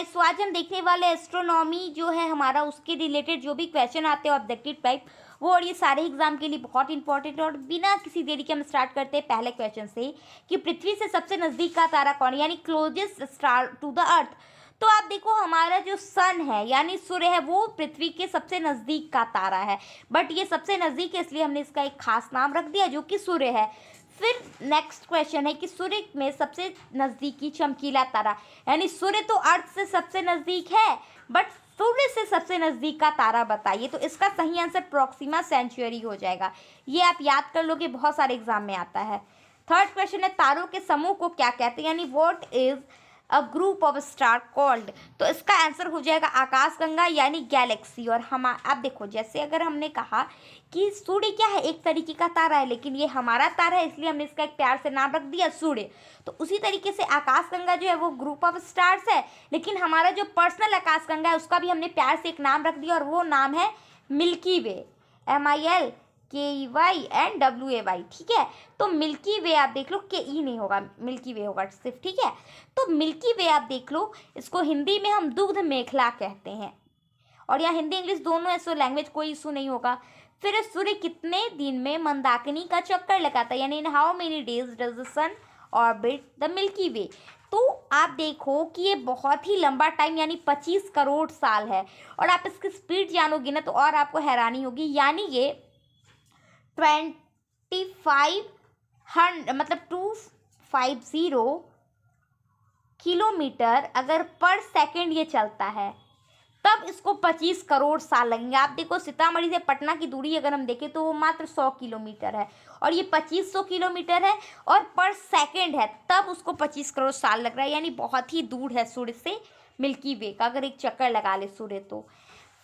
Guys, तो आज हम देखने वाले एस्ट्रोनॉमी जो है हमारा, उसके रिलेटेड जो भी क्वेश्चन आते हैं ऑब्जेक्टिव टाइप, वो और ये सारे एग्जाम के लिए बहुत इंपॉर्टेंट। और बिना किसी देरी के हम स्टार्ट करते हैं पहले क्वेश्चन से कि पृथ्वी से सबसे नज़दीक का तारा कौन है, यानी closest star to the earth. तो आप देखो, हमारा जो सन है यानी सूर्य है, वो पृथ्वी के सबसे नज़दीक का तारा है। बट ये सबसे नज़दीक है इसलिए हमने इसका एक खास नाम रख दिया जो कि सूर्य है। फिर नेक्स्ट क्वेश्चन है कि सूर्य में सबसे नज़दीकी चमकीला तारा, यानी सूर्य तो अर्थ से सबसे नज़दीक है, बट सूर्य से सबसे नज़दीक का तारा बताइए। तो इसका सही आंसर प्रॉक्सिमा सेंचुरी हो जाएगा। ये आप याद कर लोगे, बहुत सारे एग्जाम में आता है। थर्ड क्वेश्चन है तारों के समूह को क्या कहते हैं, यानी what is a group of star called. तो इसका आंसर हो जाएगा आकाशगंगा यानी गैलेक्सी। और हम आप देखो, जैसे अगर हमने कहा कि सूर्य क्या है, एक तरीके का तारा है, लेकिन ये हमारा तारा है इसलिए हमने इसका एक प्यार से नाम रख दिया सूर्य। तो उसी तरीके से आकाशगंगा जो है वो ग्रुप ऑफ स्टार्स है, लेकिन हमारा जो पर्सनल आकाशगंगा है उसका भी हमने प्यार से एक नाम रख दिया और वो नाम है मिल्की वे। MILKEYANWAY, ठीक है। तो मिल्की वे आप देख लो, के ई नहीं होगा, मिल्की वे होगा सिर्फ, ठीक है। तो मिल्की वे आप देख लो, इसको हिंदी में हम दुग्ध मेखला कहते हैं। और यहाँ हिंदी इंग्लिश दोनों है, सो लैंग्वेज कोई इशू नहीं होगा। फिर सूर्य कितने दिन में मंदाकिनी का चक्कर लगाता है, यानी in how many days does the sun orbit the Milky Way. तो आप देखो कि ये बहुत ही लंबा टाइम यानी 25 करोड़ साल है। और आप इसकी स्पीड जानोगे ना तो और आपको हैरानी होगी, यानी ये 2500 मतलब 250 किलोमीटर अगर पर सेकंड ये चलता है, तब इसको 25 करोड़ साल लगेंगे। आप देखो, सीतामढ़ी से पटना की दूरी अगर हम देखें तो वो मात्र 100 किलोमीटर है, और ये 2500 किलोमीटर है और पर सेकंड है, तब उसको 25 करोड़ साल लग रहा है। यानी बहुत ही दूर है सूर्य से मिल्की वे का, अगर एक चक्कर लगा ले सूर्य तो।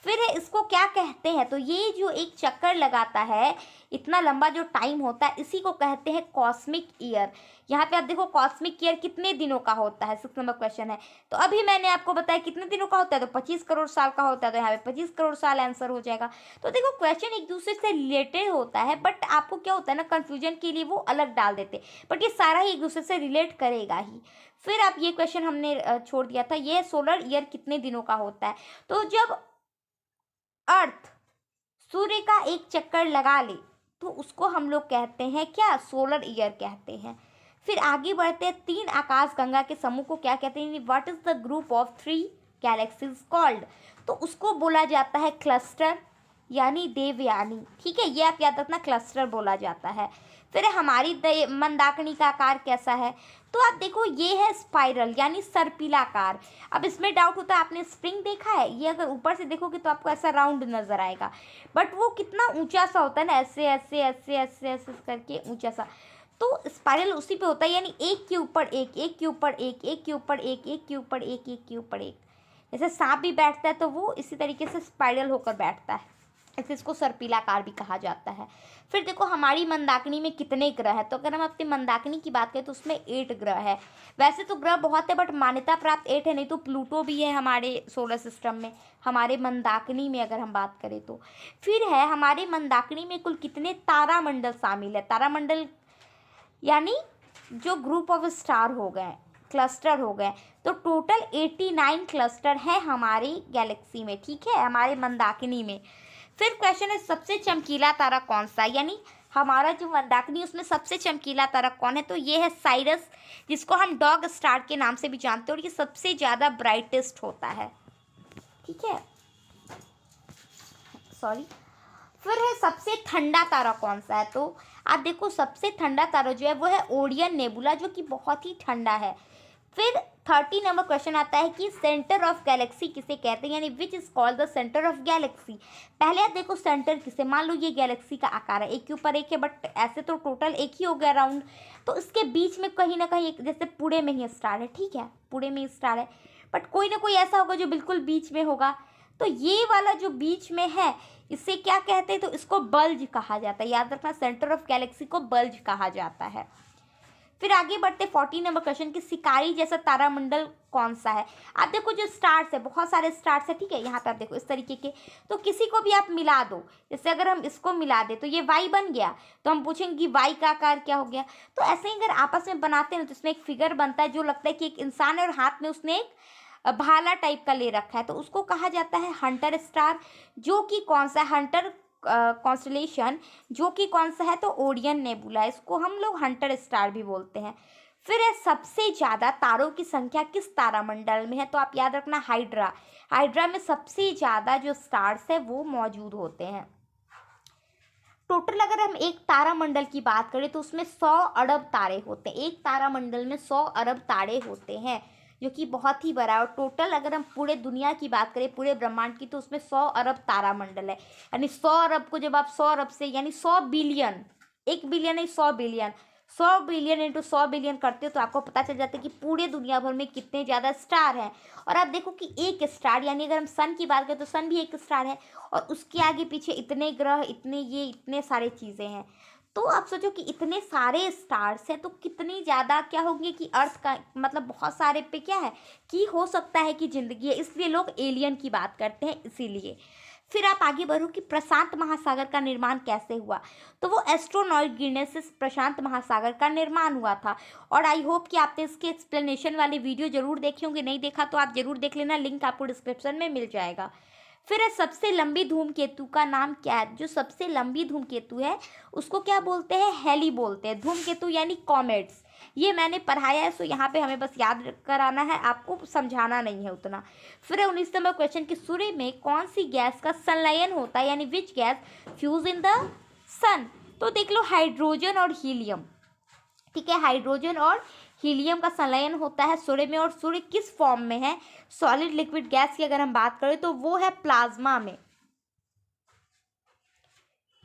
फिर इसको क्या कहते हैं, तो ये जो एक चक्कर लगाता है, इतना लंबा जो टाइम होता है, इसी को कहते हैं कॉस्मिक ईयर। यहाँ पे आप देखो, कॉस्मिक ईयर कितने दिनों का होता है, 6 नंबर क्वेश्चन है। तो अभी मैंने आपको बताया कितने दिनों का होता है, तो 25 करोड़ साल का होता है, तो यहाँ पे 25 करोड़ साल आंसर हो जाएगा। तो देखो, क्वेश्चन एक दूसरे से रिलेटेड होता है, बट आपको क्या होता है ना, कन्फ्यूजन के लिए वो अलग डाल देते, बट ये सारा ही एक दूसरे से रिलेट करेगा ही। फिर आप ये क्वेश्चन हमने छोड़ दिया था, ये सोलर ईयर कितने दिनों का होता है। तो जब अर्थ सूर्य का एक चक्कर लगा ले तो उसको हम लोग कहते हैं क्या, सोलर ईयर कहते हैं। फिर आगे बढ़ते हैं, 3 आकाश गंगा के समूह को क्या कहते हैं, what is the group of 3 galaxies called. तो उसको बोला जाता है क्लस्टर यानी देवयानी, ठीक है। ये आप याद रखना, क्लस्टर बोला जाता है। फिर हमारी मंदाकिनी का आकार कैसा है, तो आप देखो ये है स्पाइरल यानी सर्पिलाकार। अब इसमें डाउट होता है, आपने स्प्रिंग देखा है, ये अगर ऊपर से देखोगे तो आपको ऐसा राउंड नजर आएगा, बट वो कितना ऊंचा सा होता है ना, ऐसे ऐसे ऐसे ऐसे ऐसे करके ऊंचा सा। तो स्पाइरल उसी पे होता है, यानी एक के ऊपर एक, एक के ऊपर एक, एक के ऊपर एक, एक के ऊपर एक, एक के ऊपर एक। जैसे सांप भी बैठता है तो वो इसी तरीके से स्पाइरल होकर बैठता है, ऐसे इसको सर्पिलाकार भी कहा जाता है। फिर देखो, हमारी मंदाकिनी में कितने ग्रह हैं, तो अगर हम अपनी मंदाकिनी की बात करें तो उसमें 8 ग्रह है। वैसे तो ग्रह बहुत है, बट मान्यता प्राप्त 8 है, नहीं तो प्लूटो भी है हमारे सोलर सिस्टम में, हमारे मंदाकिनी में अगर हम बात करें तो। फिर है, हमारे मंदाकिनी में कुल कितने तारामंडल शामिल है। तारामंडल यानी जो ग्रुप ऑफ स्टार हो गए, क्लस्टर हो गए, तो टोटल 89 क्लस्टर है हमारी गैलेक्सी में, ठीक है, हमारे मंदाकिनी में। फिर क्वेश्चन है, सबसे चमकीला तारा कौन सा, यानी हमारा जो मंदाकिनी उसमें सबसे चमकीला तारा कौन है, तो ये है साइरस, जिसको हम डॉग स्टार के नाम से भी जानते हैं, और ये सबसे ज़्यादा ब्राइटेस्ट होता है, ठीक है, सॉरी। फिर है, सबसे ठंडा तारा कौन सा है, तो आप देखो सबसे ठंडा तारा जो है वो है ओरियन नेबुला, जो कि बहुत ही ठंडा है। फिर 30 नंबर क्वेश्चन आता है कि सेंटर ऑफ गैलेक्सी किसे कहते हैं, यानी which is called the centre of Galaxy. पहले आप देखो सेंटर किसे, मान लो ये गैलेक्सी का आकार है, एक के ऊपर एक है, बट ऐसे तो टोटल एक ही हो गया राउंड, तो इसके बीच में कहीं ना कहीं एक, जैसे पुणे में ही स्टार है, ठीक है, पुणे में स्टार है, बट कोई ना कोई ऐसा होगा जो बिल्कुल बीच में होगा। तो ये वाला जो बीच में है, इसे क्या कहते हैं, तो इसको बल्ज कहा जाता है। याद रखना, सेंटर ऑफ गैलेक्सी को बल्ज कहा जाता है। फिर आगे बढ़ते 40 नंबर क्वेश्चन की, शिकारी जैसा तारामंडल कौन सा है। आप देखो, जो स्टार्स है, बहुत सारे स्टार्स है, ठीक है, यहाँ पे आप देखो इस तरीके के, तो किसी को भी आप मिला दो, जैसे अगर हम इसको मिला दे तो ये वाई बन गया, तो हम पूछेंगे कि वाई का आकार क्या हो गया। तो ऐसे ही अगर आपस में बनाते हैं तो इसमें एक फिगर बनता है जो लगता है कि एक इंसान है और हाथ में उसने एक भाला टाइप का ले रखा है, तो उसको कहा जाता है हंटर स्टार, जो कि कौन सा हंटर कॉन्स्टलेशन, जो कि कौन सा है तो ओरियन नेबुला, इसको हम लोग हंटर स्टार भी बोलते हैं। फिर है सबसे ज़्यादा तारों की संख्या किस तारामंडल में है, तो आप याद रखना हाइड्रा, हाइड्रा में सबसे ज़्यादा जो स्टार्स है वो मौजूद होते हैं। टोटल अगर हम एक तारामंडल की बात करें तो उसमें 100 अरब तारे होते हैं, एक तारामंडल में 100 अरब तारे होते हैं, जो कि बहुत ही बड़ा है। और टोटल अगर हम पूरे दुनिया की बात करें, पूरे ब्रह्मांड की, तो उसमें 100 अरब तारामंडल है। यानी 100 अरब को जब आप 100 अरब से यानी 100 बिलियन, 1 बिलियन नहीं 100 बिलियन, 100 बिलियन इंटू 100 बिलियन करते हो तो आपको पता चल जाता है कि पूरे दुनिया भर में कितने ज़्यादा स्टार हैं। और आप देखो कि एक स्टार, यानी अगर हम सन की बात करें तो सन भी एक स्टार है, और उसके आगे पीछे इतने ग्रह, इतने ये इतने सारे चीज़ें हैं। तो आप सोचो कि इतने सारे स्टार्स हैं तो कितनी ज़्यादा क्या होंगे कि अर्थ का मतलब बहुत सारे पे क्या है कि हो सकता है कि ज़िंदगी है, इसलिए लोग एलियन की बात करते हैं इसीलिए। फिर आप आगे बढ़ो कि प्रशांत महासागर का निर्माण कैसे हुआ, तो वो एस्ट्रोनॉइड गिरने से प्रशांत महासागर का निर्माण हुआ था। और आई होप कि आपने इसके एक्सप्लेनेशन वाले वीडियो जरूर देखे होंगे, नहीं देखा तो आप जरूर देख लेना, लिंक आपको डिस्क्रिप्शन में मिल जाएगा। फिर है सबसे लंबी धूमकेतु का नाम क्या है, जो सबसे लंबी धूमकेतु है उसको क्या बोलते हैं, हेली बोलते हैं। धूमकेतु यानी कॉमेट्स, ये मैंने पढ़ाया है, सो यहाँ पे हमें बस याद कराना है, आपको समझाना नहीं है उतना। फिर 19 नंबर क्वेश्चन कि सूर्य में कौन सी गैस का संलयन होता है, यानी which gas fuse in the sun, तो देख लो हाइड्रोजन और हीलियम, ठीक है, हाइड्रोजन और हीलियम का संलयन होता है सूर्य में। और सूर्य किस फॉर्म में है, सॉलिड लिक्विड गैस की अगर हम बात करें तो वो है प्लाज्मा में,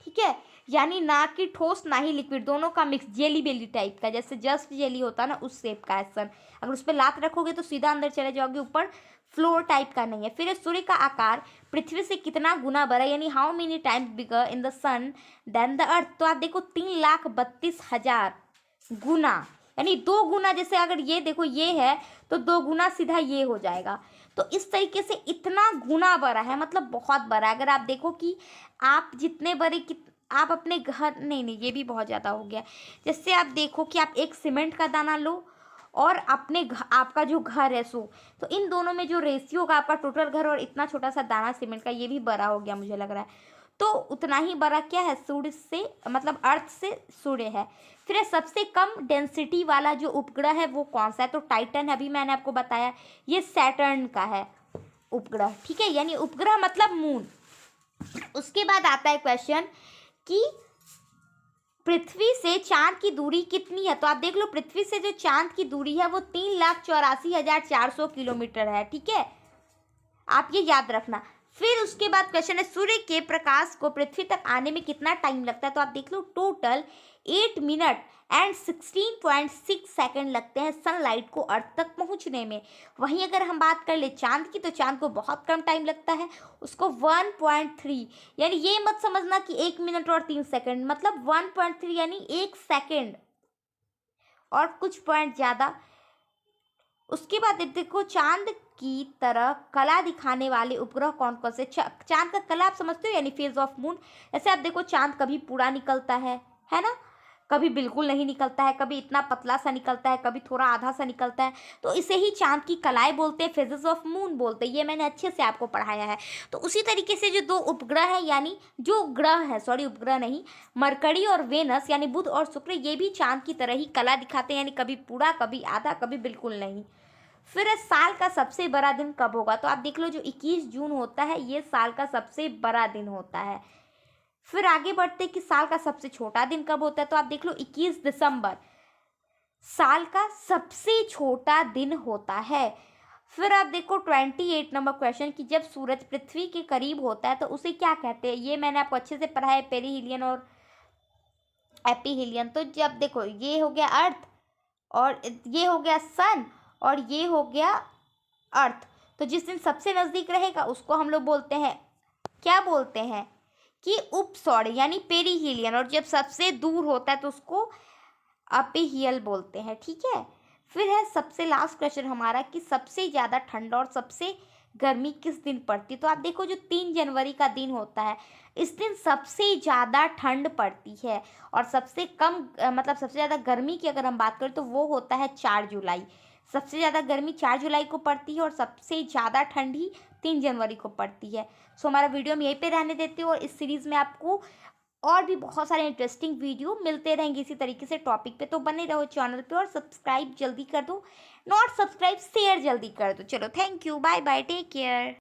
ठीक है, यानी ना कि ठोस ना ही लिक्विड, दोनों का मिक्स, जेली बेली टाइप का, जैसे जस्ट जेली होता है ना उस शेप का है सन। अगर उस पर लात रखोगे तो सीधा अंदर चले जाओगे, ऊपर फ्लोर टाइप का नहीं है। फिर सूर्य का आकार पृथ्वी से कितना गुना बड़ा, यानी how many times bigger in the sun than the earth, तो आप देखो 3,32,000 गुना, यानी 2 गुना, जैसे अगर ये देखो ये है तो 2 गुना सीधा ये हो जाएगा। तो इस तरीके से इतना गुना बड़ा है, मतलब बहुत बड़ा है। अगर आप देखो कि आप जितने बड़े आप अपने घर, नहीं ये भी बहुत ज़्यादा हो गया, जैसे आप देखो कि आप एक सीमेंट का दाना लो और अपने आपका जो घर है सो, तो इन दोनों में जो रेशियो का आपका टोटल घर और इतना छोटा सा दाना सीमेंट का, ये भी बड़ा हो गया मुझे लग रहा है। तो उतना ही बड़ा क्या है सूर्य से, मतलब अर्थ से सूर्य है। फिर सबसे कम डेंसिटी वाला जो उपग्रह है वो कौन सा है, तो टाइटन है, अभी मैंने आपको बताया, ये सैटर्न का है उपग्रह, ठीक है, यानी उपग्रह मतलब मून। उसके बाद आता है क्वेश्चन कि पृथ्वी से चांद की दूरी कितनी है, तो आप देख लो पृथ्वी से जो चांद की दूरी है वो 3,84,400 किलोमीटर है, ठीक है, आप ये याद रखना। फिर उसके बाद क्वेश्चन है सूर्य के प्रकाश को पृथ्वी तक आने में कितना टाइम लगता है, तो आप देख लो टोटल 8 मिनट एंड 16.6 सेकेंड लगते हैं सनलाइट को अर्थ तक पहुंचने में। वहीं अगर हम बात कर ले चांद की, तो चांद को बहुत कम टाइम लगता है, उसको 1.3, यानी ये मत समझना कि 1 मिनट और 3 सेकेंड, मतलब 1.3 यानी 1 सेकेंड और कुछ पॉइंट ज़्यादा। उसके बाद देखो चांद की तरह कला दिखाने वाले उपग्रह कौन कौन से, चांद का कला आप समझते हो, यानी फेज ऑफ मून। जैसे आप देखो चांद कभी पूरा निकलता है ना, कभी बिल्कुल नहीं निकलता है, कभी इतना पतला सा निकलता है, कभी थोड़ा आधा सा निकलता है, तो इसे ही चांद की कलाएं बोलते हैं, फेजेस ऑफ मून बोलते हैं। ये मैंने अच्छे से आपको पढ़ाया है। तो उसी तरीके से जो 2 उपग्रह है, यानी जो ग्रह है, सॉरी उपग्रह नहीं, मरकरी और वेनस यानी बुध और शुक्र, ये भी चांद की तरह ही कला दिखाते हैं, यानी कभी पूरा, कभी आधा, कभी बिल्कुल नहीं। फिर साल का सबसे बड़ा दिन कब होगा, तो आप देख लो जो 21 जून होता है ये साल का सबसे बड़ा दिन होता है। फिर आगे बढ़ते कि साल का सबसे छोटा दिन कब होता है, तो आप देख लो 21 दिसंबर साल का सबसे छोटा दिन होता है। फिर आप देखो 28 नंबर क्वेश्चन कि जब सूरज पृथ्वी के करीब होता है तो उसे क्या कहते हैं, ये मैंने आपको अच्छे से पढ़ा है, पेरीहिलियन और एपीहिलियन। तो जब देखो ये हो गया अर्थ और ये हो गया सन और ये हो गया अर्थ, तो जिस दिन सबसे नज़दीक रहेगा उसको हम लोग बोलते हैं, क्या बोलते हैं कि उपसौर यानी पेरीहिलियन, और जब सबसे दूर होता है तो उसको अपेहियल बोलते हैं, ठीक है। फिर है सबसे लास्ट क्वेश्चन हमारा कि सबसे ज़्यादा ठंड और सबसे गर्मी किस दिन पड़ती है, तो आप देखो जो 3 जनवरी का दिन होता है इस दिन सबसे ज़्यादा ठंड पड़ती है, और सबसे कम मतलब सबसे ज़्यादा गर्मी की अगर हम बात करें तो वो होता है 4 जुलाई। सबसे ज़्यादा गर्मी 4 जुलाई को पड़ती है और सबसे ज़्यादा ठंडी 3 जनवरी को पड़ती है। सो हमारा वीडियो हम यहीं पे रहने देते हैं और इस सीरीज़ में आपको और भी बहुत सारे इंटरेस्टिंग वीडियो मिलते रहेंगे इसी तरीके से टॉपिक पे। तो बने रहो चैनल पे और सब्सक्राइब जल्दी कर दो, नॉट सब्सक्राइब शेयर जल्दी कर दो। चलो thank you, bye bye, take care.